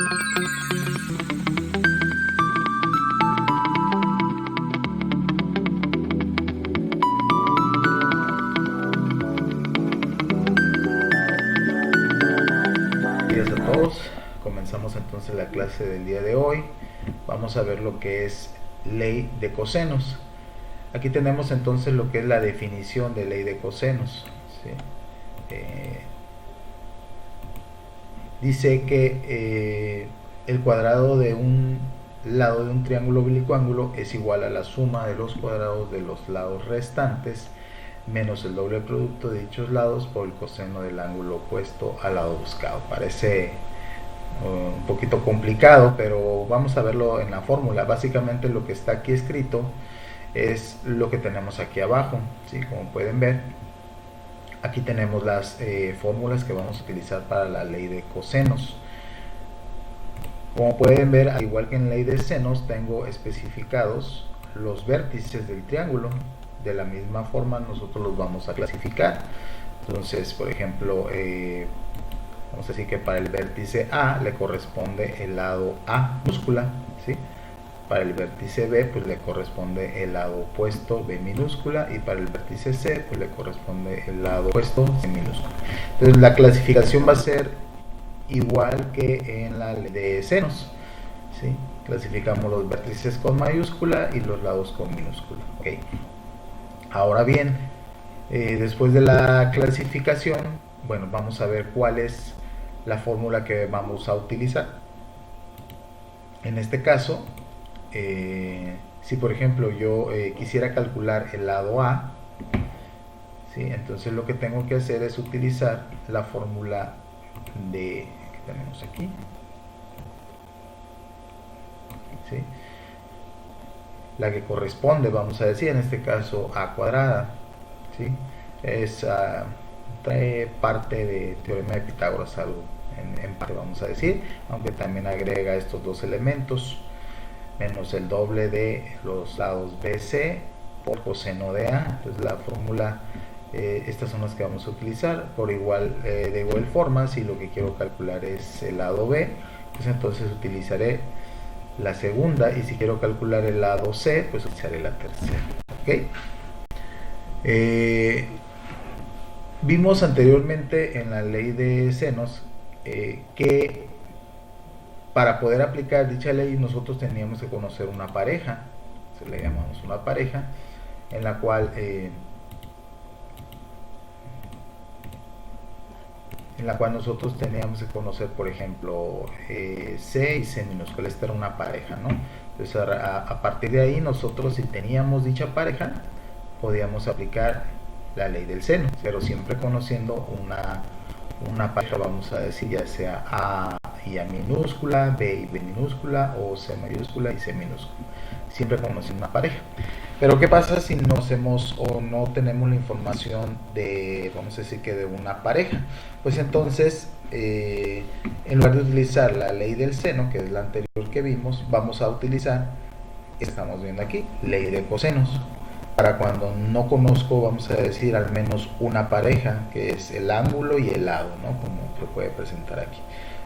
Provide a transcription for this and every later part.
Buenos días a todos. Comenzamos entonces la clase del día de hoy. Vamos a ver lo que es ley de cosenos. Aquí tenemos entonces lo que es la definición de ley de cosenos, ¿sí? Dice que el cuadrado de un lado de un triángulo oblicuángulo es igual a la suma de los cuadrados de los lados restantes menos el doble producto de dichos lados por el coseno del ángulo opuesto al lado buscado. Parece un poquito complicado, pero vamos a verlo en la fórmula. Básicamente lo que está aquí escrito es lo que tenemos aquí abajo, ¿sí? Como pueden ver, aquí tenemos las fórmulas que vamos a utilizar para la ley de cosenos. Como pueden ver, al igual que en ley de senos, tengo especificados los vértices del triángulo. De la misma forma nosotros los vamos a clasificar. Entonces, por ejemplo, vamos a decir que para el vértice A le corresponde el lado A minúscula, ¿sí? Para el vértice B pues le corresponde el lado opuesto B minúscula, y para el vértice C pues le corresponde el lado opuesto C minúscula. Entonces la clasificación va a ser igual que en la ley de senos, ¿sí? Clasificamos los vértices con mayúscula y los lados con minúscula, ¿okay? Ahora bien, después de la clasificación, bueno, vamos a ver cuál es la fórmula que vamos a utilizar. En este caso, si por ejemplo yo quisiera calcular el lado A, ¿sí? Entonces lo que tengo que hacer es utilizar la fórmula que tenemos aquí, ¿sí? La que corresponde, vamos a decir, en este caso A cuadrada, ¿sí? Es trae parte de teorema de Pitágoras, algo en parte vamos a decir, aunque también agrega estos dos elementos, menos el doble de los lados BC por coseno de A. Entonces la fórmula, estas son las que vamos a utilizar. Por igual, de igual forma, si lo que quiero calcular es el lado B, pues entonces utilizaré la segunda, y si quiero calcular el lado C, pues utilizaré la tercera, ¿okay? Vimos anteriormente en la ley de senos que para poder aplicar dicha ley nosotros teníamos que conocer una pareja, se le llamamos una pareja, en la cual nosotros teníamos que conocer, por ejemplo, C y C minúscula. Esta era una pareja, ¿no? Entonces a partir de ahí nosotros, si teníamos dicha pareja, podíamos aplicar la ley del seno, pero siempre conociendo una pareja, vamos a decir, ya sea A y A minúscula, B y B minúscula, o C mayúscula y C minúscula, siempre conociendo una pareja. Pero ¿qué pasa si no hacemos o no tenemos la información de, vamos a decir, que de una pareja? Pues entonces, en lugar de utilizar la ley del seno, que es la anterior que vimos, vamos a utilizar, estamos viendo aquí, ley de cosenos. Para cuando no conozco, vamos a decir, al menos una pareja, que es el ángulo y el lado, ¿no? Como se puede presentar aquí.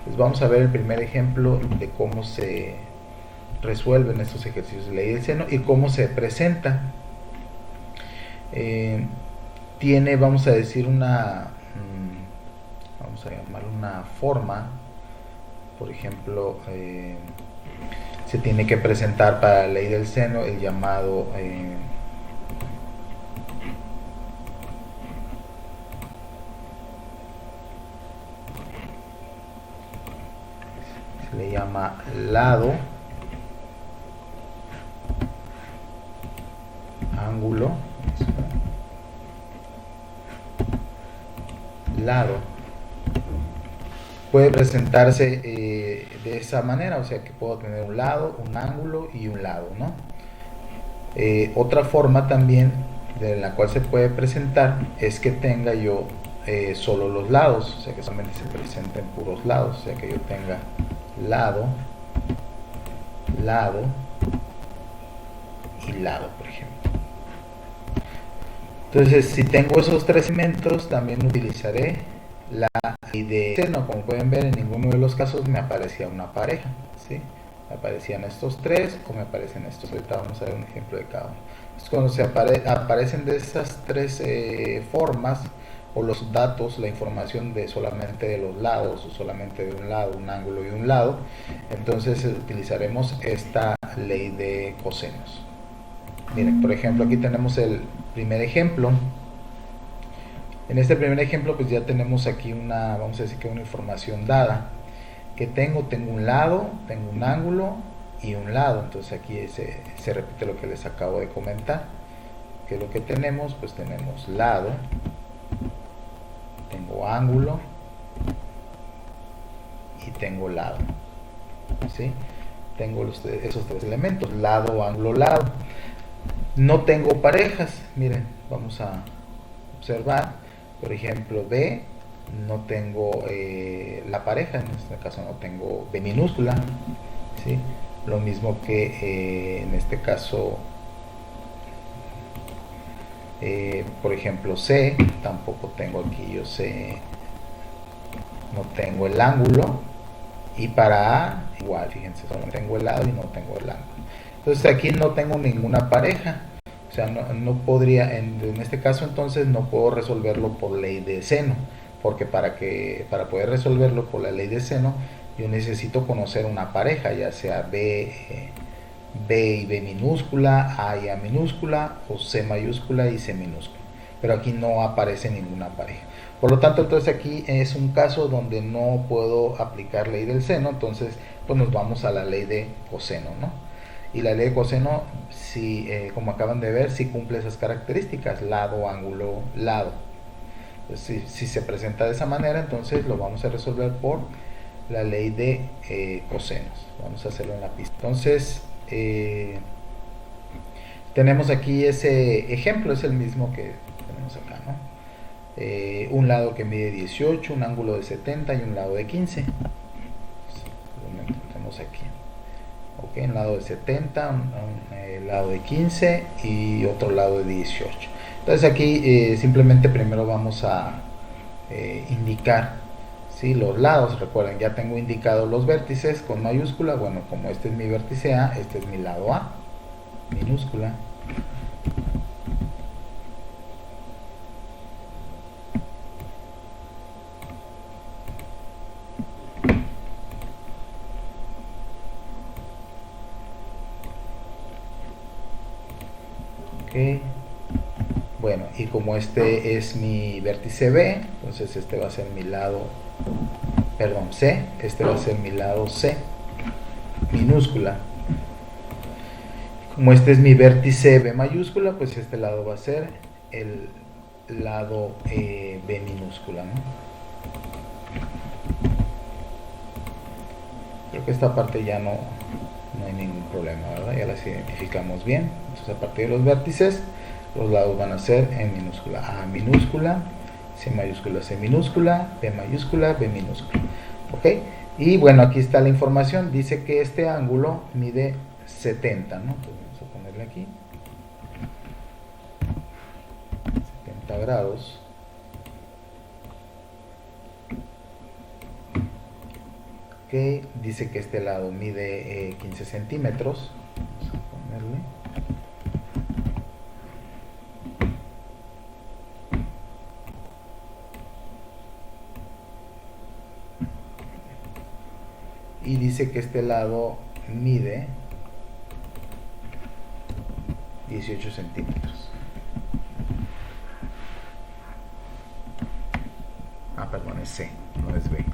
Pues vamos a ver el primer ejemplo de cómo se resuelven estos ejercicios de ley del seno y cómo se presenta. Tiene, vamos a decir, vamos a llamar una forma. Por ejemplo, se tiene que presentar para la ley del seno el llamado se le llama lado, ángulo, lado. Puede presentarse de esa manera, o sea que puedo tener un lado, un ángulo y un lado, ¿no? Otra forma también de la cual se puede presentar es que tenga yo solo los lados, o sea que solamente se presenten puros lados, o sea que yo tenga lado, lado y lado, por ejemplo. Entonces, si tengo esos tres elementos, también utilizaré la de seno, como pueden ver, en ninguno de los casos me aparecía una pareja, ¿sí? Me aparecían estos tres o me aparecen estos. Ahorita vamos a ver un ejemplo de cada uno. Entonces, cuando aparecen de esas tres formas, o los datos, la información de solamente de los lados o solamente de un lado, un ángulo y un lado, entonces utilizaremos esta ley de cosenos. Miren, por ejemplo, aquí tenemos el primer ejemplo. En este primer ejemplo pues ya tenemos aquí una, vamos a decir que una información dada que tengo un lado, tengo un ángulo y un lado. Entonces aquí se repite lo que les acabo de comentar, que es lo que tenemos. Pues tenemos lado, tengo ángulo y tengo lado, ¿sí? Tengo esos tres elementos, lado, ángulo, lado. No tengo parejas. Miren, vamos a observar. Por ejemplo, B, no tengo la pareja, en este caso no tengo B minúscula, ¿sí? Lo mismo que en este caso, por ejemplo, C, tampoco tengo aquí, yo C, no tengo el ángulo. Y para A, igual, fíjense, solo tengo el lado y no tengo el ángulo. Entonces aquí no tengo ninguna pareja. O sea, no podría, en este caso entonces no puedo resolverlo por ley de seno, porque para poder resolverlo por la ley de seno, yo necesito conocer una pareja, ya sea B y B minúscula, A y A minúscula, o C mayúscula y C minúscula. Pero aquí no aparece ninguna pareja. Por lo tanto, entonces aquí es un caso donde no puedo aplicar ley del seno, entonces pues nos vamos a la ley de coseno, ¿no? Y la ley de coseno, si, como acaban de ver, sí cumple esas características, lado, ángulo, lado. Entonces, si se presenta de esa manera, entonces lo vamos a resolver por la ley de cosenos. Vamos a hacerlo en la pista. Entonces, tenemos aquí ese ejemplo, es el mismo que tenemos acá, ¿no? Un lado que mide 18, un ángulo de 70 y un lado de 15. Lo tenemos aquí. Ok, un lado de 70, un lado de 15 y otro lado de 18. Entonces aquí simplemente primero vamos a indicar, ¿sí?, los lados. Recuerden, ya tengo indicados los vértices con mayúscula. Bueno, como este es mi vértice A, este es mi lado A, minúscula. Ok. Bueno, y como este es mi vértice B, entonces este va a ser mi lado, perdón, C, este va a ser mi lado C, minúscula. Como este es mi vértice B mayúscula, pues este lado va a ser el lado B minúscula, ¿no? Creo que esta parte ya no hay ningún problema, ¿verdad? Ya las identificamos bien. Entonces, a partir de los vértices, los lados van a ser en minúscula A minúscula, C mayúscula, C minúscula, B mayúscula, B minúscula. ¿Ok? Y bueno, aquí está la información. Dice que este ángulo mide 70, ¿no? Entonces vamos a ponerle aquí 70 grados. Ok, dice que este lado mide 15 centímetros. Vamos a ponerle. Y dice que este lado mide 18 centímetros. Ah, perdón, es C, no es B.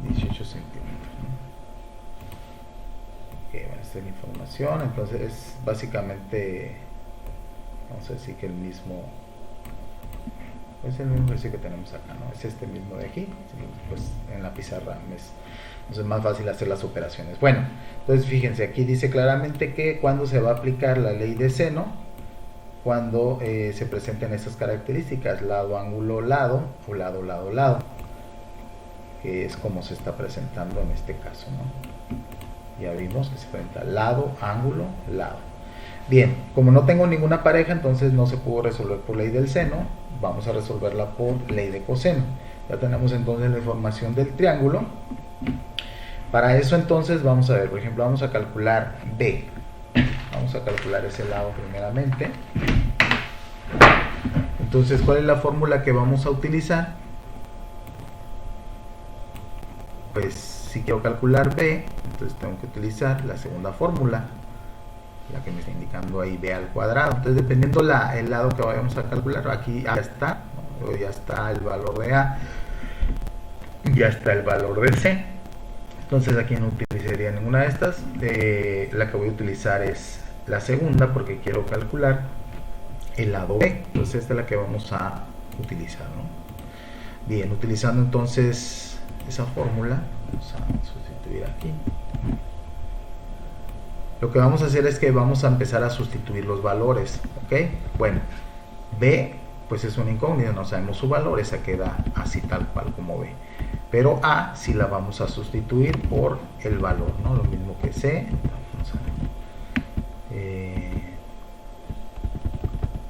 18 centímetros, ¿no? Ok, bueno, esta es la información. Entonces es básicamente, vamos a decir que el mismo, es el mismo precio que tenemos acá, ¿no? Es este mismo de aquí, pues en la pizarra es más fácil hacer las operaciones. Bueno, entonces fíjense, aquí dice claramente que cuando se va a aplicar la ley de seno, cuando se presenten estas características, lado, ángulo, lado, o lado, lado, lado, que es como se está presentando en este caso, ¿no? Ya vimos que se presenta lado, ángulo, lado. Bien, como no tengo ninguna pareja, entonces no se pudo resolver por ley del seno, vamos a resolverla por ley de coseno. Ya tenemos entonces la información del triángulo. Para eso entonces vamos a ver, por ejemplo, vamos a calcular B. Vamos a calcular ese lado primeramente. Entonces, ¿cuál es la fórmula que vamos a utilizar? Pues si quiero calcular B, entonces tengo que utilizar la segunda fórmula, la que me está indicando ahí, B al cuadrado. Entonces, dependiendo el lado que vayamos a calcular, aquí ya está, ¿no? Ya está el valor de A, ya está el valor de C. Entonces aquí no utilizaría ninguna de estas. La que voy a utilizar es la segunda porque quiero calcular el lado B. Entonces esta es la que vamos a utilizar, ¿no? Bien, utilizando entonces esa fórmula, vamos a sustituir aquí. Lo que vamos a hacer es que vamos a empezar a sustituir los valores, ¿ok? Bueno, B pues es una incógnita, no sabemos su valor, esa queda así tal cual como B. Pero A sí la vamos a sustituir por el valor, ¿no? Lo mismo que C.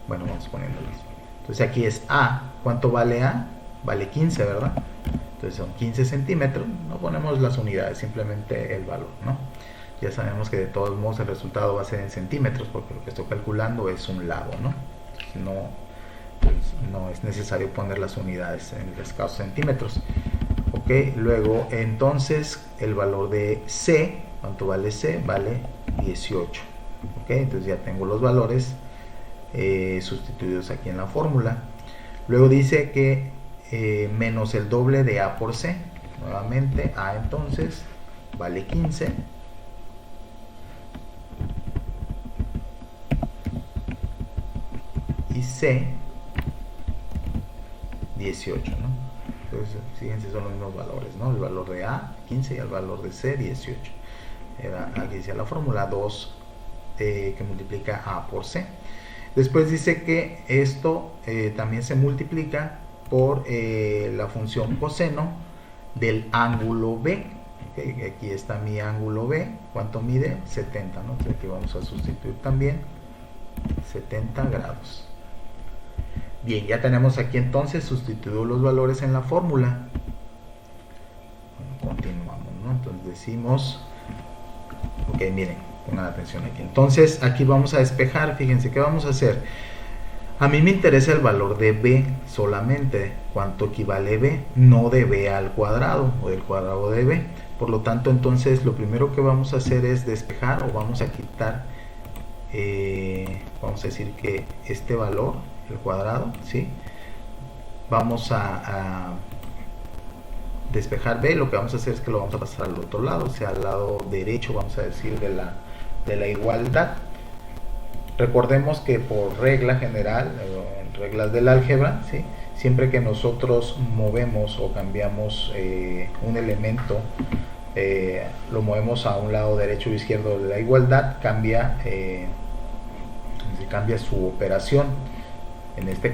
Bueno, vamos poniéndolas. Entonces aquí es A. ¿Cuánto vale A? Vale 15, ¿verdad? Entonces son 15 centímetros. No ponemos las unidades, simplemente el valor, ¿no? Ya sabemos que de todos modos el resultado va a ser en centímetros, porque lo que estoy calculando es un lado, ¿no? Entonces no es necesario poner las unidades en los casos centímetros. Ok, luego entonces el valor de C, ¿cuánto vale C? Vale 18. Ok, entonces ya tengo los valores sustituidos aquí en la fórmula. Luego dice que menos el doble de A por C. Nuevamente A entonces vale 15. Y C 18, ¿no? Entonces, fíjense, son los mismos valores, ¿no? El valor de A, 15, y el valor de C, 18. Aquí dice la fórmula 2 que multiplica A por C. Después dice que esto también se multiplica por la función coseno del ángulo B. Okay, aquí está mi ángulo B. ¿Cuánto mide? 70, ¿no? Entonces aquí vamos a sustituir también 70 grados. Bien, ya tenemos aquí entonces sustituido los valores en la fórmula. Bueno, continuamos, ¿no? Entonces decimos, ok, miren, pongan atención aquí. Entonces aquí vamos a despejar, fíjense, ¿qué vamos a hacer? A mí me interesa el valor de B solamente, cuánto equivale B, no de B al cuadrado o del cuadrado de B. Por lo tanto, entonces lo primero que vamos a hacer es despejar, o vamos a quitar, vamos a decir que este valor, el cuadrado, ¿sí? Vamos a despejar B. Lo que vamos a hacer es que lo vamos a pasar al otro lado, o sea, al lado derecho, vamos a decir, de la igualdad. Recordemos que por regla general, en reglas del álgebra, ¿sí? Siempre que nosotros movemos o cambiamos un elemento, lo movemos a un lado derecho o izquierdo de la igualdad, cambia su operación. En este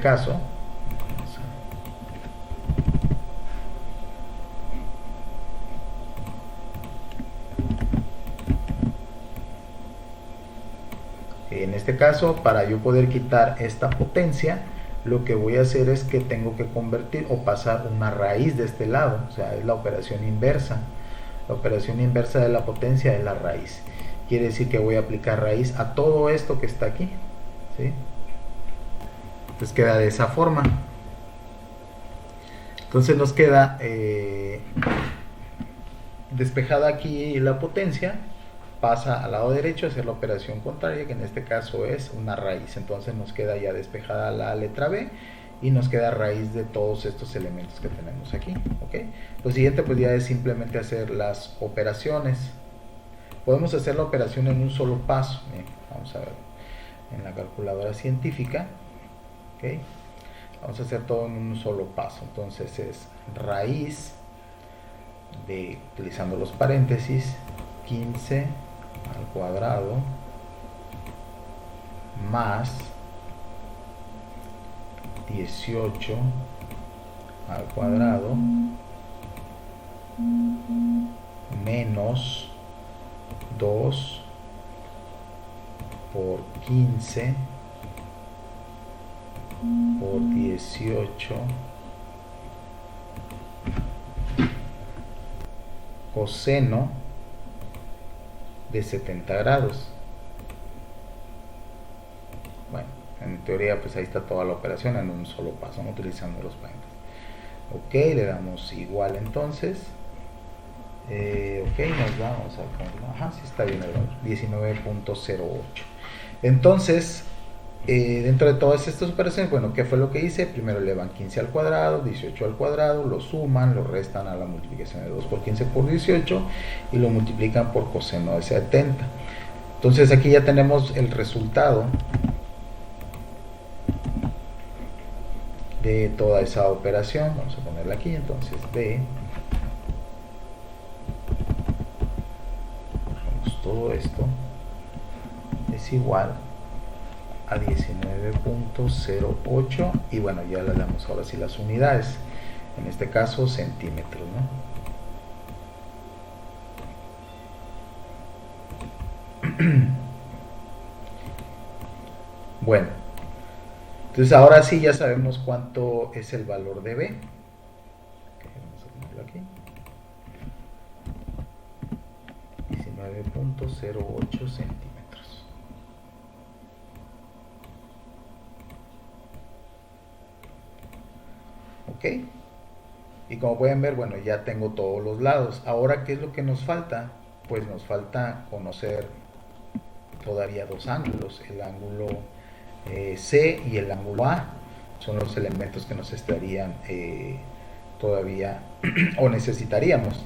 caso, para yo poder quitar esta potencia, lo que voy a hacer es que tengo que convertir o pasar una raíz de este lado, o sea, es la operación inversa. La operación inversa de la potencia es la raíz. Quiere decir que voy a aplicar raíz a todo esto que está aquí, ¿sí? Entonces queda de esa forma. Entonces nos queda despejada aquí la potencia, pasa al lado derecho a hacer la operación contraria, que en este caso es una raíz. Entonces nos queda ya despejada la letra B y nos queda raíz de todos estos elementos que tenemos aquí, ¿okay? Lo siguiente pues ya es simplemente hacer las operaciones. Podemos hacer la operación en un solo paso. Bien, vamos a ver en la calculadora científica, ¿okay? Vamos a hacer todo en un solo paso. Entonces es raíz de, utilizando los paréntesis, 15 al cuadrado más 18 al cuadrado menos 2 por 15 por 18 coseno de 70 grados. Bueno, en teoría pues ahí está toda la operación en un solo paso, no utilizando los paréntesis. Ok, le damos igual entonces. Ok, nos vamos a... Ajá, sí está bien el valor, 19.08. Entonces, dentro de todas estas operaciones, bueno, ¿qué fue lo que hice? Primero elevan 15 al cuadrado, 18 al cuadrado, lo suman, lo restan a la multiplicación de 2 por 15 por 18 y lo multiplican por coseno de 70. Entonces aquí ya tenemos el resultado de toda esa operación. Vamos a ponerla aquí, entonces B, todo esto es igual a 19.08 y bueno, ya le damos ahora sí las unidades, en este caso centímetros, ¿no? Bueno, entonces ahora sí ya sabemos cuánto es el valor de B. Okay, vamos a ponerlo aquí. 19.08 centímetros. Ok, y como pueden ver, bueno, ya tengo todos los lados. Ahora, ¿qué es lo que nos falta? Pues nos falta conocer todavía dos ángulos, el ángulo C y el ángulo A. Son los elementos que nos estarían todavía o necesitaríamos.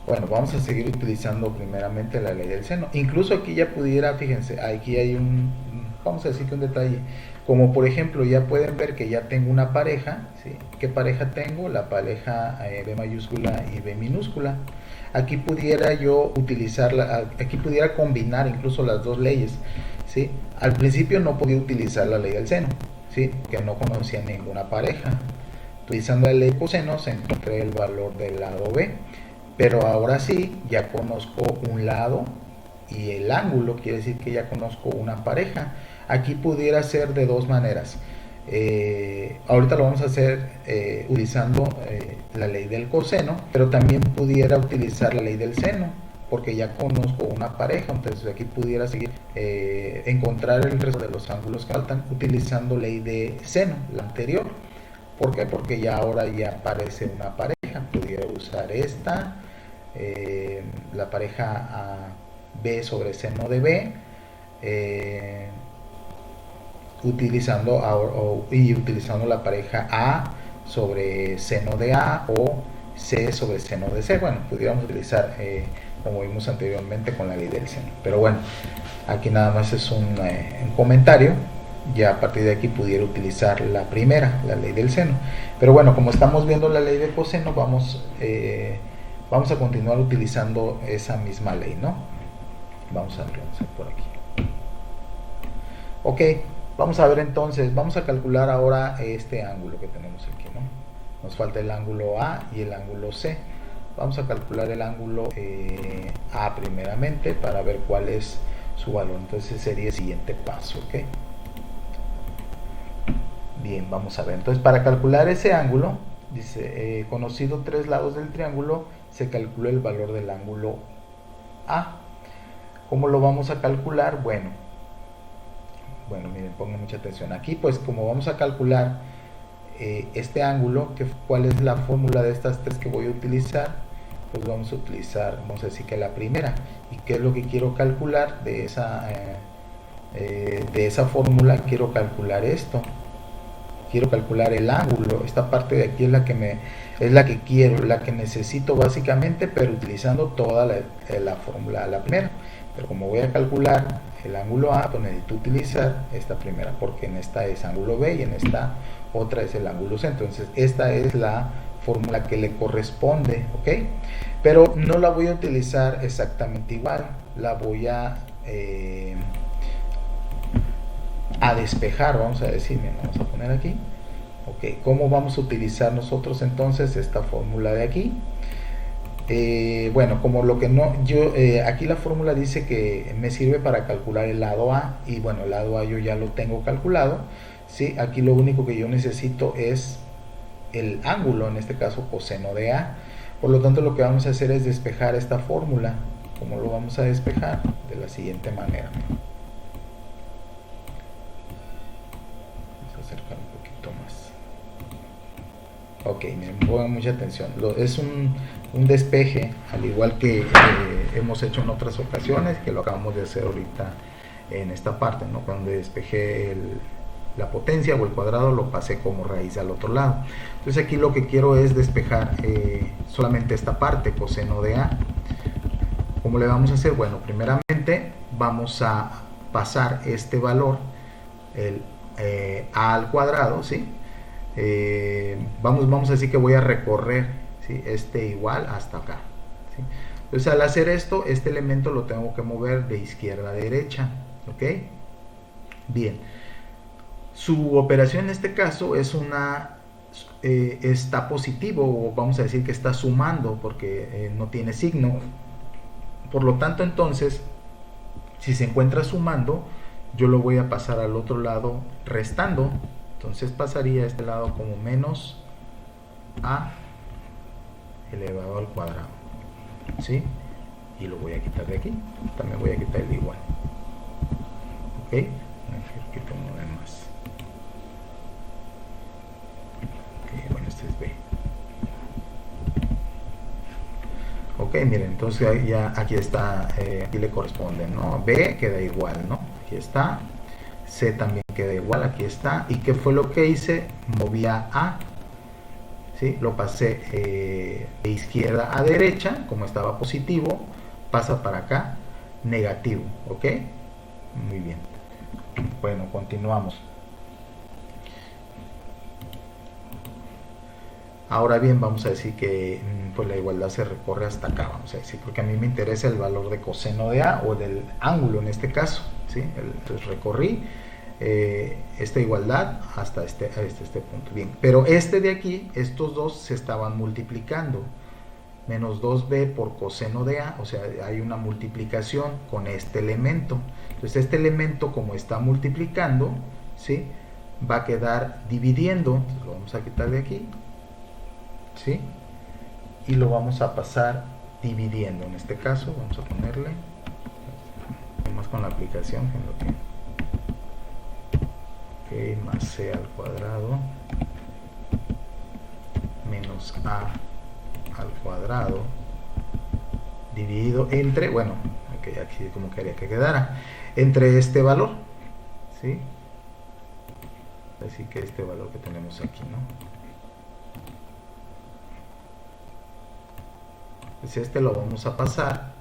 Bueno, vamos a seguir utilizando primeramente la ley del seno. Incluso aquí ya pudiera, fíjense, aquí hay vamos a decir que un detalle. Como por ejemplo, ya pueden ver que ya tengo una pareja, ¿sí? ¿Qué pareja tengo? La pareja B mayúscula y B minúscula. Aquí pudiera yo utilizarla, aquí pudiera combinar incluso las dos leyes, ¿sí? Al principio no podía utilizar la ley del seno, ¿sí? Que no conocía ninguna pareja. Utilizando la ley de cosenos encontré el valor del lado B. Pero ahora sí, ya conozco un lado y el ángulo, quiere decir que ya conozco una pareja. Aquí pudiera ser de dos maneras. Ahorita lo vamos a hacer utilizando la ley del coseno, pero también pudiera utilizar la ley del seno, porque ya conozco una pareja. Entonces aquí pudiera seguir encontrar el resto de los ángulos que faltan utilizando ley de seno, la anterior. ¿Por qué? Porque ya ahora ya aparece una pareja. Pudiera usar esta, la pareja B sobre seno de B, utilizando la pareja A sobre seno de A o C sobre seno de C. Bueno, pudiéramos utilizar como vimos anteriormente con la ley del seno. Pero bueno, aquí nada más es un comentario. Ya a partir de aquí pudiera utilizar la primera, la ley del seno. Pero bueno, como estamos viendo la ley de coseno, vamos a continuar utilizando esa misma ley, ¿no? Vamos a ver por aquí. Ok, vamos a ver entonces, vamos a calcular ahora este ángulo que tenemos aquí, ¿no? Nos falta el ángulo A y el ángulo C. Vamos a calcular el ángulo A primeramente para ver cuál es su valor. Entonces sería el siguiente paso, ¿ok? Bien, vamos a ver. Entonces, para calcular ese ángulo, dice, conocido tres lados del triángulo, se calcula el valor del ángulo A. ¿Cómo lo vamos a calcular? Bueno, miren, pongan mucha atención. Aquí, pues, como vamos a calcular este ángulo, ¿cuál es la fórmula de estas tres que voy a utilizar? Pues vamos a utilizar, vamos a decir que la primera. ¿Y qué es lo que quiero calcular de esa fórmula? Quiero calcular esto. Quiero calcular el ángulo, esta parte de aquí es la que quiero, la que necesito básicamente, pero utilizando toda la fórmula, la primera. Pero como voy a calcular el ángulo A, pues necesito utilizar esta primera, porque en esta es ángulo B y en esta otra es el ángulo C. Entonces esta es la fórmula que le corresponde, ¿ok? Pero no la voy a utilizar exactamente igual, la voy a despejar, vamos a decir, vamos a poner aquí. Ok, ¿cómo vamos a utilizar nosotros entonces esta fórmula de aquí? Bueno, como lo que no, yo aquí la fórmula dice que me sirve para calcular el lado A y bueno, el lado A yo ya lo tengo calculado, ¿sí? Aquí lo único que yo necesito es el ángulo, en este caso coseno de A. Por lo tanto, lo que vamos a hacer es despejar esta fórmula. ¿Cómo lo vamos a despejar? De la siguiente manera. Vamos a acercar un poquito más. Ok, miren, pongan mucha atención. Es un despeje, al igual que hemos hecho en otras ocasiones, que lo acabamos de hacer ahorita en esta parte, ¿no? Cuando despejé la potencia o el cuadrado, lo pasé como raíz al otro lado. Entonces aquí lo que quiero es despejar solamente esta parte, coseno de A. ¿Cómo le vamos a hacer? Bueno, primeramente vamos a pasar este valor, el A al cuadrado, ¿sí? Vamos a decir que voy a recorrer, ¿sí? Este igual hasta acá, ¿sí? Entonces al hacer esto, este elemento lo tengo que mover de izquierda a derecha, ¿ok? Bien, su operación en este caso es está positivo, o vamos a decir que está sumando porque no tiene signo. Por lo tanto, entonces, si se encuentra sumando, yo lo voy a pasar al otro lado restando. Entonces pasaría a este lado como menos A elevado al cuadrado, ¿sí? Y lo voy a quitar de aquí. También voy a quitar el igual. ¿Ok? Quito uno de más. Ok, bueno, este es B. Ok, miren, entonces ya aquí está, aquí le corresponde, ¿no? B queda igual, ¿no? Aquí está. C también queda igual, aquí está. ¿Y qué fue lo que hice? Movía A, ¿sí? Lo pasé de izquierda a derecha, como estaba positivo, pasa para acá, negativo, ¿ok? Muy bien. Bueno, continuamos. Ahora bien, vamos a decir que pues la igualdad se recorre hasta acá, vamos a decir, porque a mí me interesa el valor de coseno de A o del ángulo en este caso, ¿sí? Entonces recorrí esta igualdad hasta este punto. Bien, pero este de aquí, estos dos se estaban multiplicando. Menos 2b por coseno de A, o sea, hay una multiplicación con este elemento. Entonces este elemento, como está multiplicando, ¿sí? Va a quedar dividiendo. Entonces lo vamos a quitar de aquí, ¿sí? Y lo vamos a pasar dividiendo. En este caso vamos a ponerle más con la aplicación que lo tiene. Ok, más C al cuadrado menos A al cuadrado dividido entre, bueno, okay, aquí como quería que quedara, entre este valor, ¿sí? Así que este valor que tenemos aquí, ¿no? Pues este lo vamos a pasar,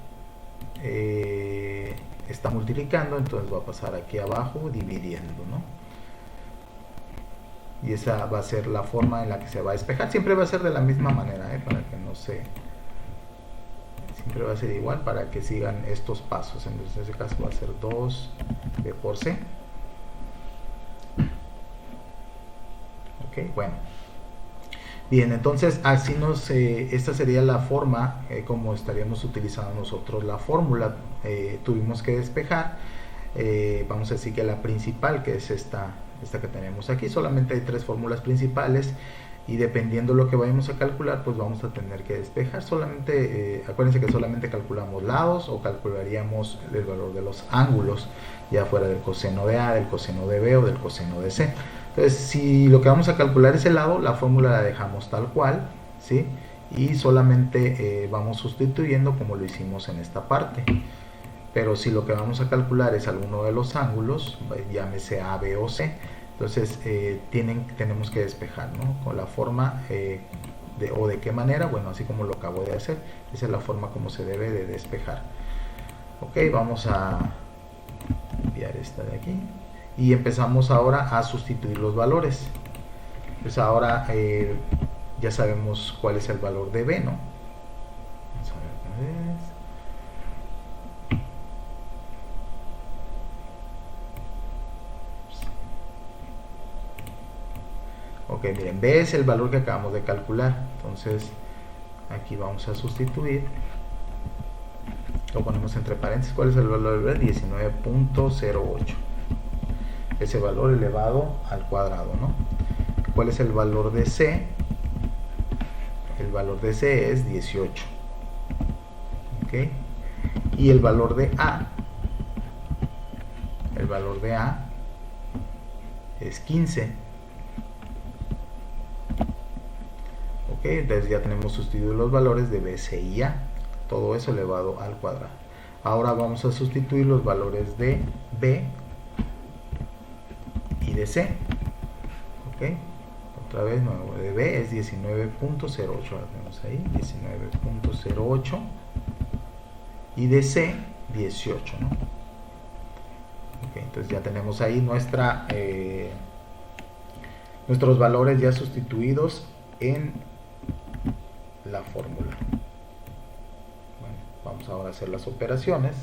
está multiplicando, entonces va a pasar aquí abajo dividiendo, ¿no? Y esa va a ser la forma en la que se va a despejar. Siempre va a ser de la misma manera, para que no se... Siempre va a ser igual para que sigan estos pasos. Entonces en este caso va a ser 2b por c. Ok, bueno. Bien, entonces así esta sería la forma como estaríamos utilizando nosotros la fórmula. Tuvimos que despejar. Vamos a decir que la principal, que es esta que tenemos aquí, solamente hay tres fórmulas principales y dependiendo lo que vayamos a calcular, pues vamos a tener que despejar. Solamente acuérdense que solamente calculamos lados o calcularíamos el valor de los ángulos, ya fuera del coseno de A, del coseno de B o del coseno de C. Entonces, si lo que vamos a calcular es el lado, la fórmula la dejamos tal cual, ¿sí? Y solamente vamos sustituyendo como lo hicimos en esta parte. Pero si lo que vamos a calcular es alguno de los ángulos, llámese A, B o C, entonces tenemos que despejar, ¿no? Con la forma o de qué manera, bueno, así como lo acabo de hacer, esa es la forma como se debe de despejar. Ok, vamos a enviar esta de aquí y empezamos ahora a sustituir los valores. Pues ahora ya sabemos cuál es el valor de B, ¿no? Vamos a ver cuál es. Ok, miren, B es el valor que acabamos de calcular. Entonces, aquí vamos a sustituir, lo ponemos entre paréntesis. ¿Cuál es el valor de B? 19.08, ese valor elevado al cuadrado, ¿no? ¿Cuál es el valor de C? El valor de C es 18, ¿ok? Y el valor de A, es 15. Ok, entonces ya tenemos sustituido los valores de B, C y A, todo eso elevado al cuadrado. Ahora vamos a sustituir los valores de B y de C. Ok, otra vez nuevo, de B es 19.08, ahora tenemos ahí 19.08, y de C 18, ¿no? Okay, entonces ya tenemos ahí nuestros valores ya sustituidos en la fórmula. Bueno, vamos ahora a hacer las operaciones.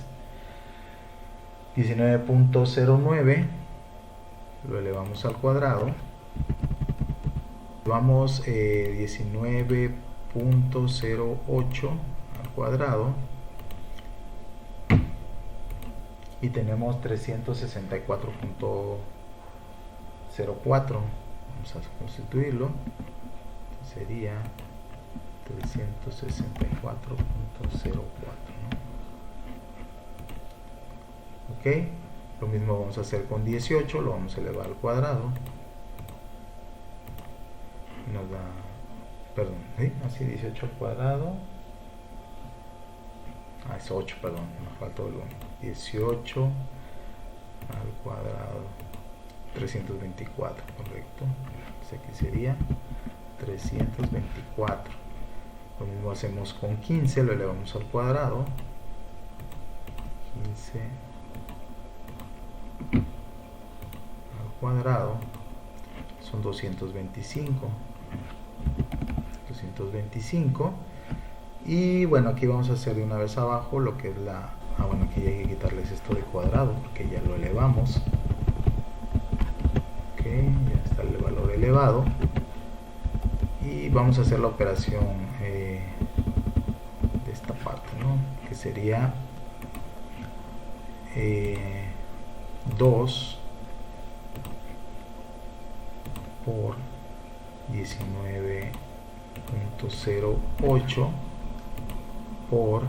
19.09 lo elevamos al cuadrado. Vamos 19.08 al cuadrado. Y tenemos 364.04. Vamos a constituirlo. Sería 364.04, ¿no? Ok, lo mismo vamos a hacer con 18, lo vamos a elevar al cuadrado. Nos da, perdón, ¿sí? Así 18 al cuadrado. Es 8, perdón, me faltó el 1. 18 al cuadrado, 324, correcto. Entonces aquí sería 324. Lo mismo hacemos con 15, lo elevamos al cuadrado. 15 al cuadrado son 225. Y bueno, aquí vamos a hacer de una vez abajo lo que es la... bueno, aquí hay que quitarles esto de cuadrado porque ya lo elevamos. Ok, ya está el valor elevado. Y vamos a hacer la operación de esta parte, ¿no? Que sería 2 por 19.08 por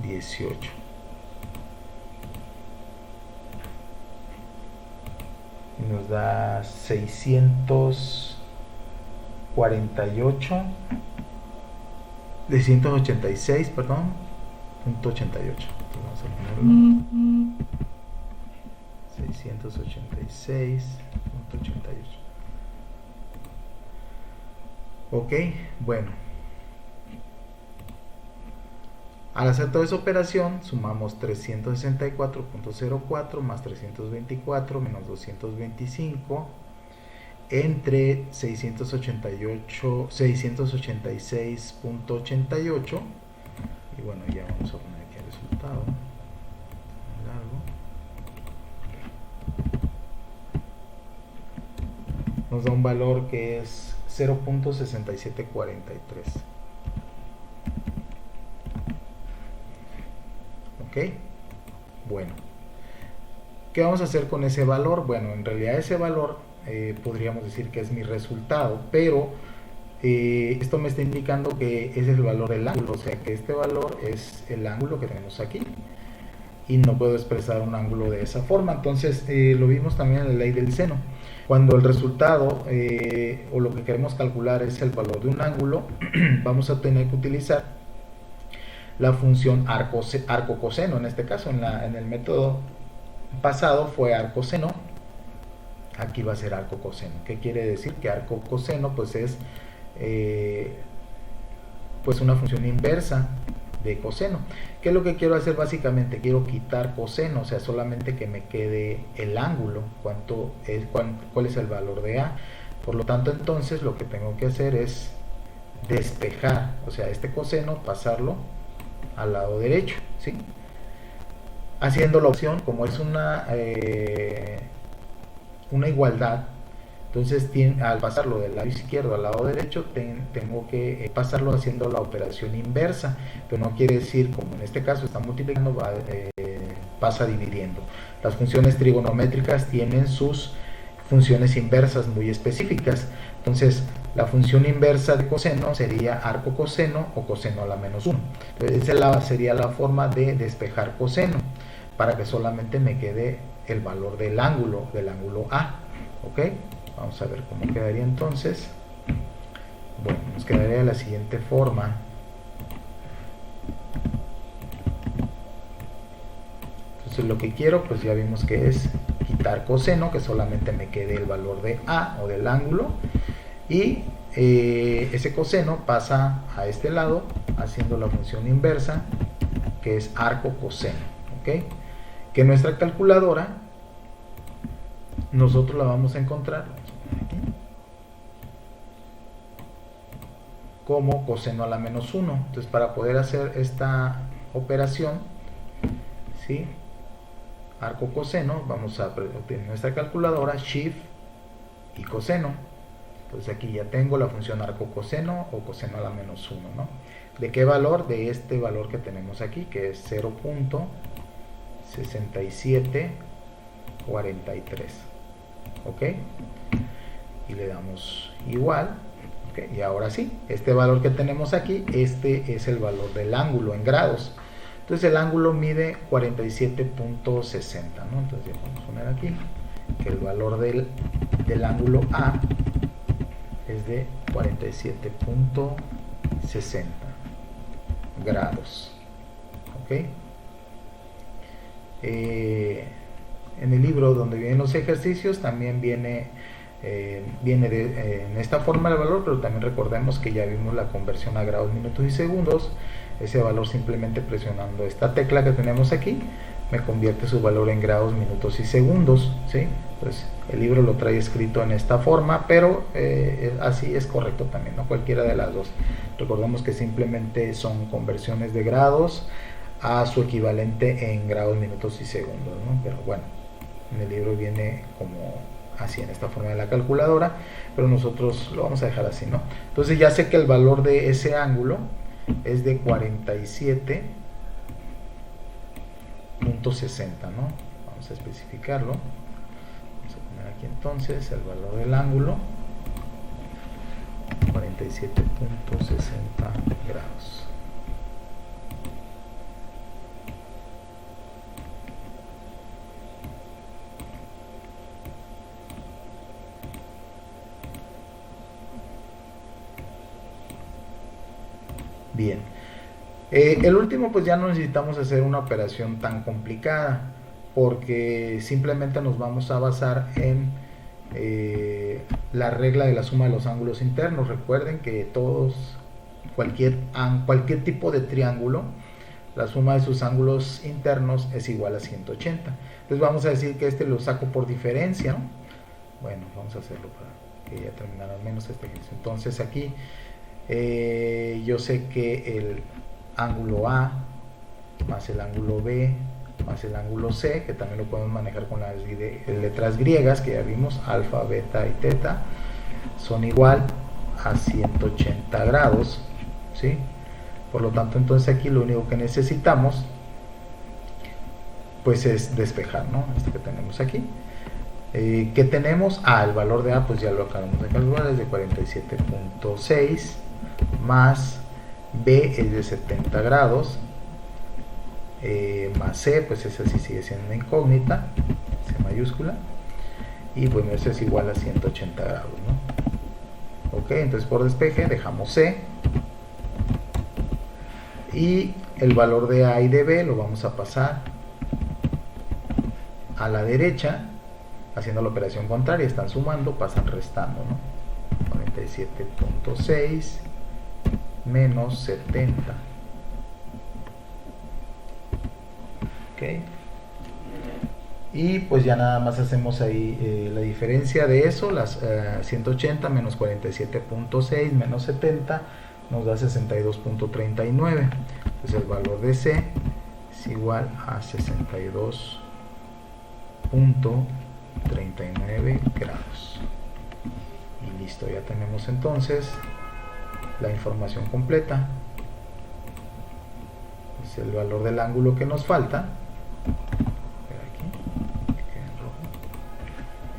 18. Y nos da 686, perdón, punto 88. Entonces vamos a ponerlo 686.88. Ok, bueno, al hacer toda esa operación sumamos 364.04 más 324 menos 225 entre 686.88, y bueno, ya vamos a poner aquí el resultado largo. Nos da un valor que es 0.6743. Ok, bueno, ¿qué vamos a hacer con ese valor? Bueno, en realidad ese valor podríamos decir que es mi resultado, pero esto me está indicando que ese es el valor del ángulo, o sea que este valor es el ángulo que tenemos aquí y no puedo expresar un ángulo de esa forma. Entonces lo vimos también en la ley del seno. Cuando el resultado o lo que queremos calcular es el valor de un ángulo, vamos a tener que utilizar la función arco-coseno. En este caso, en el método pasado fue arco-seno, aquí va a ser arco-coseno. ¿Qué quiere decir? Que arco-coseno pues es pues una función inversa de coseno. ¿Qué es lo que quiero hacer básicamente? Quiero quitar coseno, o sea, solamente que me quede el ángulo, cuál es el valor de A. Por lo tanto, entonces lo que tengo que hacer es despejar, o sea, este coseno pasarlo al lado derecho, ¿sí? Haciendo la opción, como es una igualdad, Entonces, al pasarlo del lado izquierdo al lado derecho, tengo que pasarlo haciendo la operación inversa, pero no quiere decir, como en este caso está multiplicando, pasa dividiendo. Las funciones trigonométricas tienen sus funciones inversas muy específicas. Entonces, la función inversa de coseno sería arco coseno o coseno a la menos 1. Entonces, esa sería la forma de despejar coseno, para que solamente me quede el valor del ángulo A. ¿Ok? Vamos a ver cómo quedaría entonces. Bueno, nos quedaría de la siguiente forma. Entonces lo que quiero, pues ya vimos que es quitar coseno, que solamente me quede el valor de A o del ángulo, y ese coseno pasa a este lado haciendo la función inversa, que es arco coseno. ¿Ok? Que nuestra calculadora nosotros la vamos a encontrar como coseno a la menos 1. Entonces, para poder hacer esta operación, ¿sí?, arco coseno, vamos a obtener nuestra calculadora, shift y coseno. Entonces aquí ya tengo la función arco coseno o coseno a la menos 1, ¿no? ¿De qué valor? De este valor que tenemos aquí, que es 0.6743. ¿Ok? Y le damos igual. ¿Ok? Y ahora sí, este valor que tenemos aquí, este es el valor del ángulo en grados. Entonces el ángulo mide 47.60, ¿no? Entonces vamos a poner aquí que el valor del ángulo A es de 47.60 grados. ¿Ok? En el libro donde vienen los ejercicios también viene en esta forma el valor, pero también recordemos que ya vimos la conversión a grados, minutos y segundos. Ese valor, simplemente presionando esta tecla que tenemos aquí, me convierte su valor en grados, minutos y segundos, ¿sí? Pues el libro lo trae escrito en esta forma, pero así es correcto también, ¿no? Cualquiera de las dos. Recordemos que simplemente son conversiones de grados a su equivalente en grados, minutos y segundos, ¿no? Pero bueno, en el libro viene como así, en esta forma de la calculadora, pero nosotros lo vamos a dejar así, ¿no? Entonces ya sé que el valor de ese ángulo es de 47.60, ¿no? Vamos a especificarlo. Vamos a poner aquí entonces el valor del ángulo, 47.60 grados. Bien, el último, pues ya no necesitamos hacer una operación tan complicada, porque simplemente nos vamos a basar en la regla de la suma de los ángulos internos. Recuerden que cualquier tipo de triángulo, la suma de sus ángulos internos es igual a 180. Entonces vamos a decir que este lo saco por diferencia, ¿no? Bueno, vamos a hacerlo para que ya terminara al menos este ejercicio. Entonces aquí yo sé que el ángulo A más el ángulo B más el ángulo C, que también lo podemos manejar con las letras griegas que ya vimos, alfa, beta y teta, son igual a 180 grados, ¿sí? Por lo tanto, entonces aquí lo único que necesitamos pues es despejar, ¿no? Este que tenemos aquí. ¿Qué tenemos? El valor de A pues ya lo acabamos de calcular, es de 47.6, más B es de 70 grados, más C, pues esa sí sigue siendo una incógnita, C mayúscula, y bueno, eso es igual a 180 grados, ¿no? Ok, entonces por despeje dejamos C, y el valor de A y de B lo vamos a pasar a la derecha, haciendo la operación contraria. Están sumando, pasan restando, ¿no? 47.6 menos 70. Ok. Y pues ya nada más hacemos ahí la diferencia de eso, las 180 menos 47.6 menos 70 nos da 62.39. Entonces el valor de C es igual a 62.39 grados. Listo, ya tenemos entonces la información completa. Es el valor del ángulo que nos falta.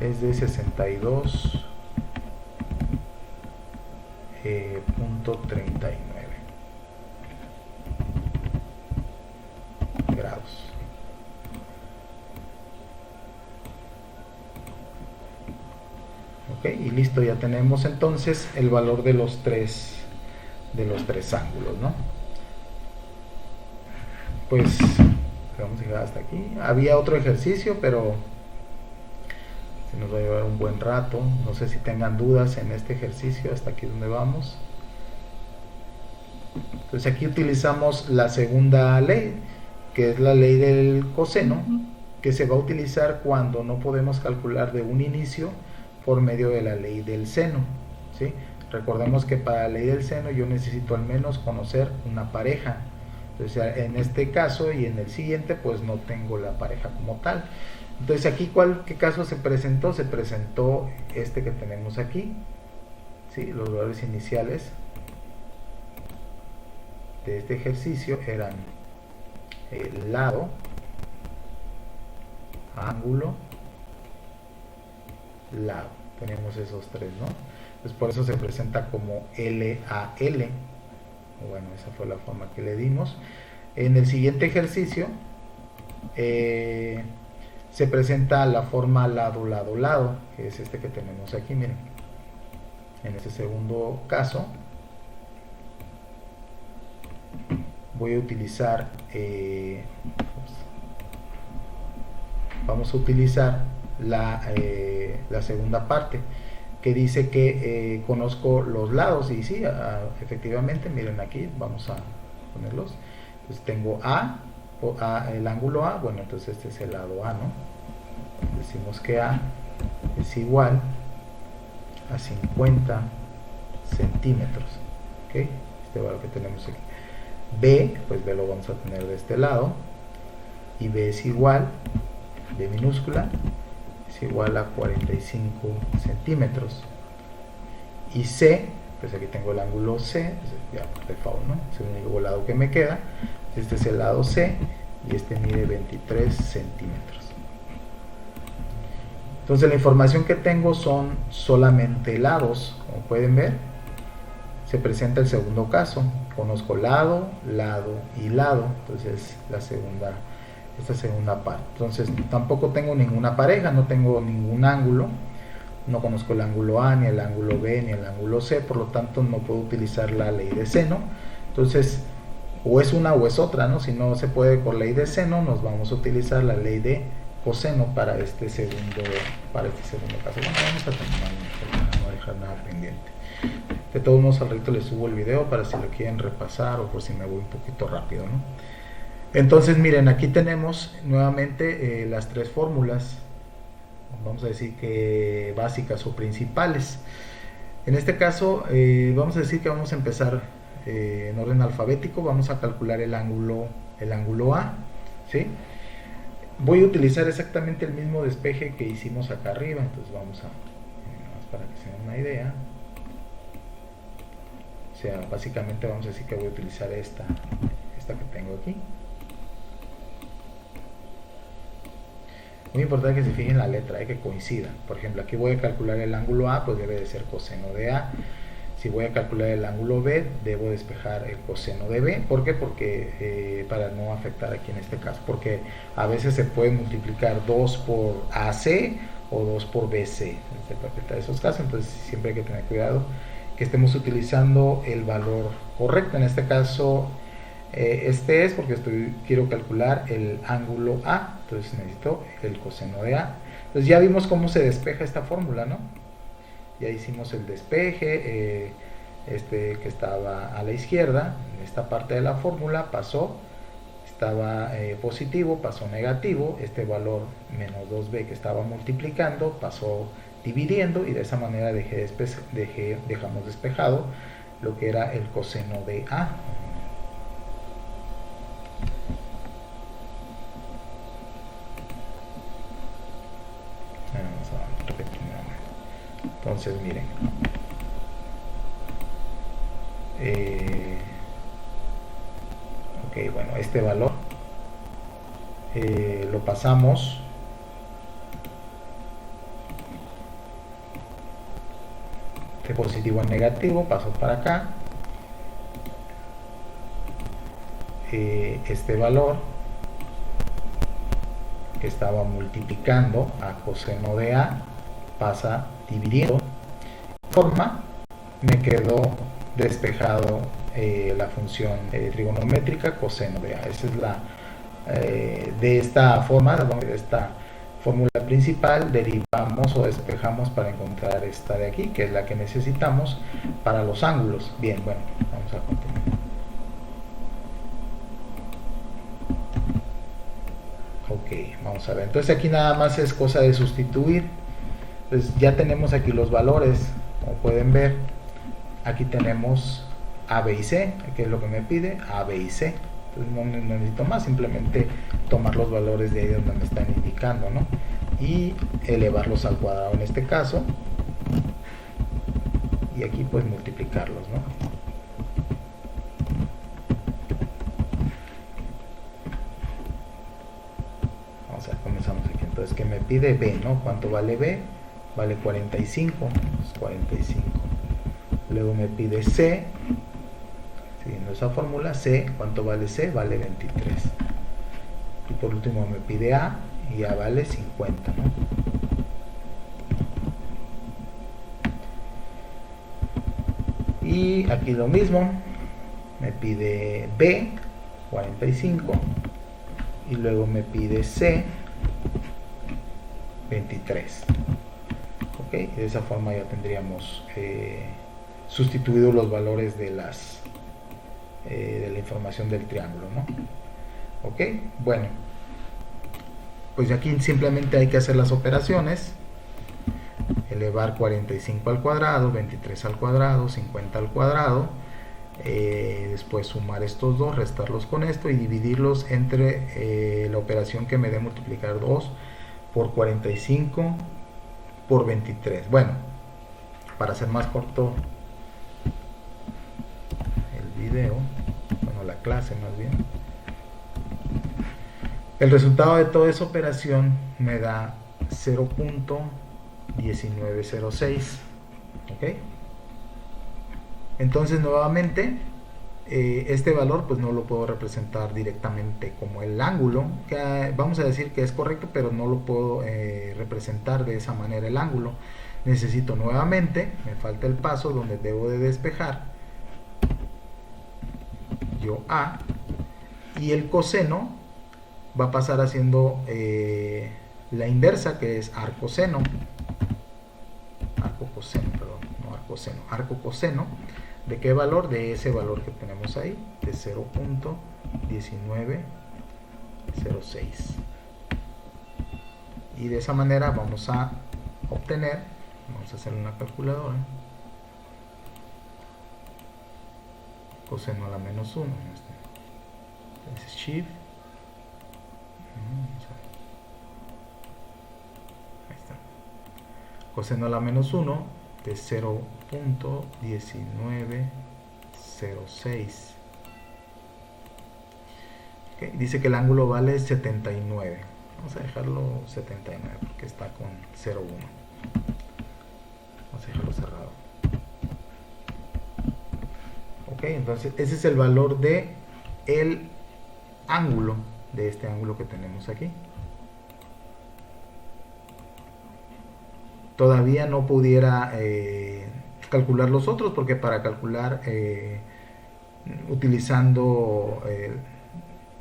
Aquí, es de 62.39 grados. Ok, y listo, ya tenemos entonces el valor de los tres ángulos, ¿no? Pues vamos a llegar hasta aquí. Había otro ejercicio, pero se nos va a llevar un buen rato. No sé si tengan dudas en este ejercicio, hasta aquí donde vamos. Entonces aquí utilizamos la segunda ley, que es la ley del coseno, que se va a utilizar cuando no podemos calcular de un inicio por medio de la ley del seno, ¿sí? Recordemos que para la ley del seno yo necesito al menos conocer una pareja. Entonces en este caso y en el siguiente pues no tengo la pareja como tal. Entonces aquí ¿qué caso se presentó? Se presentó este que tenemos aquí, ¿sí? Los valores iniciales de este ejercicio eran el lado, ángulo, lado. Tenemos esos tres, ¿no? Pues por eso se presenta como LAL. Bueno, esa fue la forma que le dimos. En el siguiente ejercicio se presenta la forma lado, lado, lado, que es este que tenemos aquí, miren. En este segundo caso voy a utilizar vamos a utilizar la segunda parte, que dice que conozco los lados, y sí, efectivamente, miren aquí, vamos a ponerlos. Entonces tengo el ángulo A, bueno, entonces este es el lado A, ¿no? Decimos que A es igual a 50 centímetros, ¿ok? Este valor que tenemos aquí. B, pues B lo vamos a tener de este lado, y B es igual, B minúscula, es igual a 45 centímetros. Y C, pues aquí tengo el ángulo C, ya por default, ¿no? Es el único lado que me queda. Este es el lado C y este mide 23 centímetros. Entonces la información que tengo son solamente lados, como pueden ver. Se presenta el segundo caso, conozco lado, lado y lado, entonces esta segunda parte. Entonces tampoco tengo ninguna pareja, no tengo ningún ángulo, no conozco el ángulo A, ni el ángulo B, ni el ángulo C, por lo tanto no puedo utilizar la ley de seno. Entonces o es una o es otra, ¿no? Si no se puede por ley de seno, nos vamos a utilizar la ley de coseno para este segundo caso. Bueno, vamos a terminar para no dejar nada pendiente. De todos modos, al rato les subo el video para si lo quieren repasar o por si me voy un poquito rápido, ¿no? Entonces miren, aquí tenemos nuevamente las tres fórmulas, vamos a decir que básicas o principales. En este caso vamos a decir que vamos a empezar en orden alfabético. Vamos a calcular el ángulo A, ¿sí? Voy a utilizar exactamente el mismo despeje que hicimos acá arriba, entonces vamos a, para que se den una idea, o sea, básicamente vamos a decir que voy a utilizar esta que tengo aquí. Muy importante que se fijen la letra, que coincida. Por ejemplo, aquí voy a calcular el ángulo A, pues debe de ser coseno de A. Si voy a calcular el ángulo B, debo despejar el coseno de B. ¿Por qué? Porque para no afectar aquí en este caso, porque a veces se puede multiplicar 2 por AC o 2 por BC, se puede afectar esos casos. Entonces siempre hay que tener cuidado que estemos utilizando el valor correcto. En este caso este es porque quiero calcular el ángulo A, entonces necesito el coseno de A. Entonces ya vimos cómo se despeja esta fórmula, ¿no? Ya hicimos el despeje, que estaba a la izquierda, en esta parte de la fórmula pasó, estaba positivo, pasó negativo, este valor menos 2b que estaba multiplicando pasó dividiendo, y de esa manera dejamos despejado lo que era el coseno de A. Vamos a repetir nuevamente. Entonces miren, ok, bueno, este valor lo pasamos de positivo a negativo, paso para acá. Este valor que estaba multiplicando a coseno de A pasa dividiendo. Forma me quedó despejado la función trigonométrica coseno de A. Esa es la de esta forma, de esta fórmula principal, derivamos o despejamos para encontrar esta de aquí, que es la que necesitamos para los ángulos. Bien, bueno, vamos a continuar. Ok, vamos a ver. Entonces aquí nada más es cosa de sustituir. Entonces ya tenemos aquí los valores, como pueden ver. Aquí tenemos A, B y C, que es lo que me pide, A, B y C. Entonces no necesito más, simplemente tomar los valores de ahí donde me están indicando, ¿no? Y elevarlos al cuadrado en este caso. Y aquí pues multiplicarlos, ¿no? Vamos a ver, comenzamos aquí. Entonces, ¿qué me pide B, no? ¿Cuánto vale B? Vale 45, pues 45. Luego me pide C, siguiendo esa fórmula, C, ¿cuánto vale C? Vale 23. Y por último me pide A, y A vale 50, ¿no? Y aquí lo mismo, me pide B, 45, y luego me pide C, 23. Ok, de esa forma ya tendríamos sustituido los valores de las de la información del triángulo, ¿no? Ok, bueno, pues aquí simplemente hay que hacer las operaciones: elevar 45 al cuadrado, 23 al cuadrado, 50 al cuadrado, después sumar estos dos, restarlos con esto y dividirlos entre la operación que me dé multiplicar 2 por 45 por 23. Bueno, para hacer más corto el video, bueno, la clase más bien, el resultado de toda esa operación me da 0.1906. ¿ok? Entonces nuevamente este valor pues no lo puedo representar directamente como el ángulo, que vamos a decir que es correcto, pero no lo puedo representar de esa manera el ángulo. Necesito nuevamente, me falta el paso donde debo de despejar yo A, y el coseno va a pasar haciendo la inversa, que es arcoseno, arco coseno. ¿De qué valor? De ese valor que tenemos ahí, de 0.1906. Y de esa manera vamos a obtener, vamos a hacer una calculadora, coseno a la menos 1. Entonces shift, ahí está, coseno a la menos 1 de 0.1906. Okay. Dice que el ángulo vale 79. Vamos a dejarlo 79 porque está con 0.1. Vamos a dejarlo cerrado. Ok, entonces ese es el valor de el ángulo, de este ángulo que tenemos aquí. Todavía no pudiera calcular los otros, porque para calcular utilizando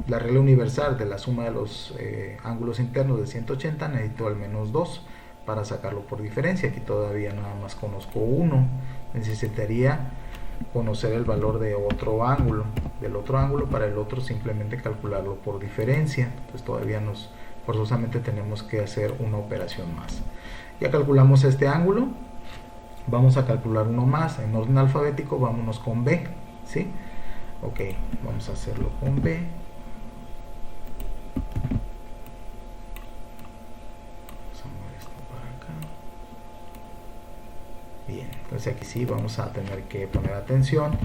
la regla universal de la suma de los ángulos internos de 180 necesito al menos 2 para sacarlo por diferencia. Aquí todavía nada más conozco uno, necesitaría conocer el valor de otro ángulo, del otro ángulo, para el otro simplemente calcularlo por diferencia. Pues todavía forzosamente tenemos que hacer una operación más. Ya calculamos este ángulo, vamos a calcular uno más en orden alfabético. Vámonos con B, ¿sí? Ok, vamos a hacerlo con B. Vamos a mover esto para acá. Bien, entonces aquí sí vamos a tener que poner atención.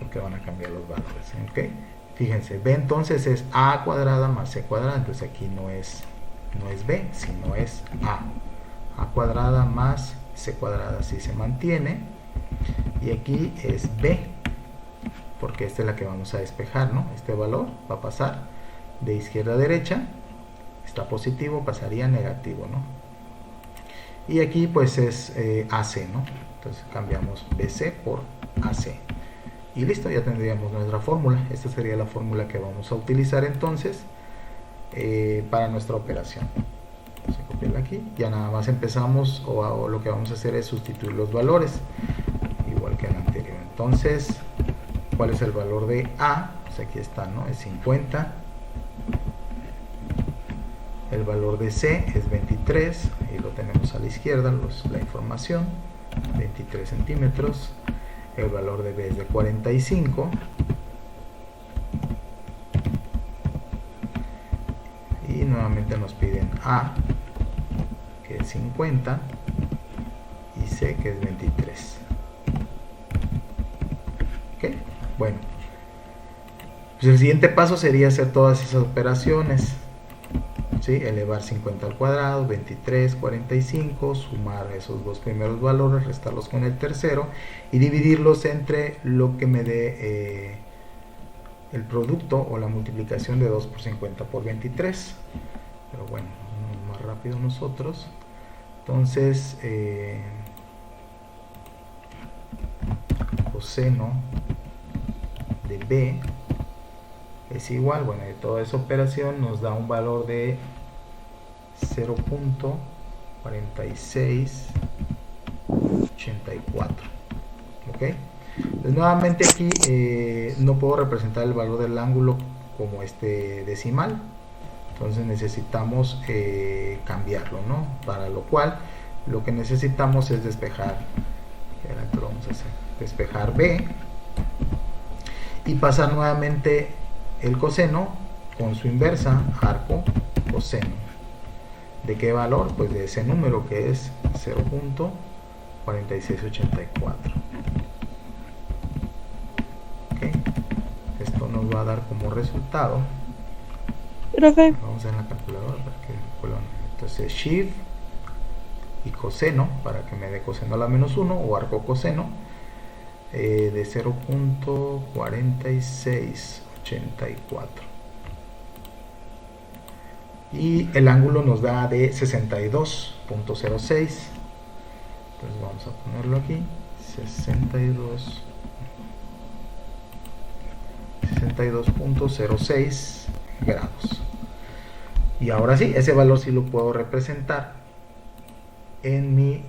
porque van a cambiar los valores, ¿ok? Fíjense, b entonces es a cuadrada más c cuadrada, entonces aquí no es b, sino es a cuadrada más c cuadrada, así se mantiene, y aquí es b, porque esta es la que vamos a despejar, ¿no? Este valor va a pasar de izquierda a derecha, está positivo, pasaría a negativo, ¿no? Y aquí pues es AC, ¿no? Entonces cambiamos BC por AC. Y listo, ya tendríamos nuestra fórmula. Esta sería la fórmula que vamos a utilizar entonces para nuestra operación. Vamos a copiarla aquí. Ya nada más empezamos o lo que vamos a hacer es sustituir los valores, igual que en el anterior. Entonces, ¿cuál es el valor de A? Pues aquí está, ¿no? Es 50. El valor de C es 23, ahí lo tenemos a la izquierda, la información, 23 centímetros. El valor de B es de 45. Y nuevamente nos piden A, que es 50, y C, que es 23. ¿Ok? Bueno, pues el siguiente paso sería hacer todas esas operaciones. ¿Sí? Elevar 50 al cuadrado, 23, 45, sumar esos dos primeros valores, restarlos con el tercero y dividirlos entre lo que me dé el producto o la multiplicación de 2 por 50 por 23. Pero bueno, vamos más rápido nosotros. Entonces, coseno de B es igual, bueno, de toda esa operación nos da un valor de 0.4684. ¿Ok? Entonces, nuevamente aquí no puedo representar el valor del ángulo como este decimal, entonces necesitamos cambiarlo, ¿no? Para lo cual lo que necesitamos es despejar, lo vamos a hacer, despejar B y pasar nuevamente el coseno con su inversa, arco coseno. ¿De qué valor? Pues de ese número que es 0.4684. ¿Ok? Esto nos va a dar como resultado. Profe. Vamos en la calculadora para que entonces shift y coseno para que me dé coseno a la menos 1 o arco coseno de 0.4684. Y el ángulo nos da de 62.06. Entonces vamos a ponerlo aquí, 62.06 grados. Y ahora sí, ese valor sí lo puedo representar en mi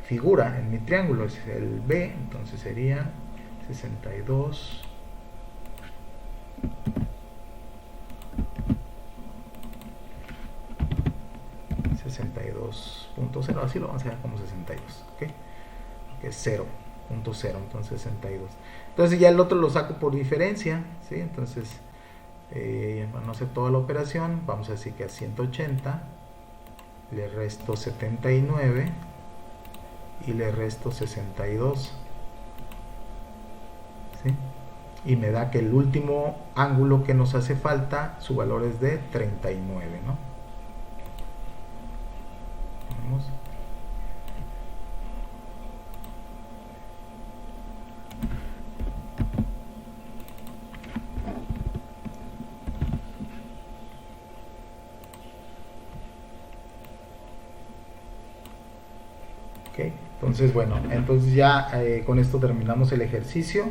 figura, en mi triángulo, es el B, entonces sería 62. Así lo vamos a hacer como 62, ¿ok? Que es 0.0, entonces 62. Entonces ya el otro lo saco por diferencia, ¿sí? Entonces, para no hacer toda la operación, vamos a decir que a 180 le resto 79 y le resto 62, ¿sí? Y me da que el último ángulo que nos hace falta, su valor es de 39, ¿no? Vamos. Okay. Entonces, bueno, entonces ya con esto terminamos el ejercicio.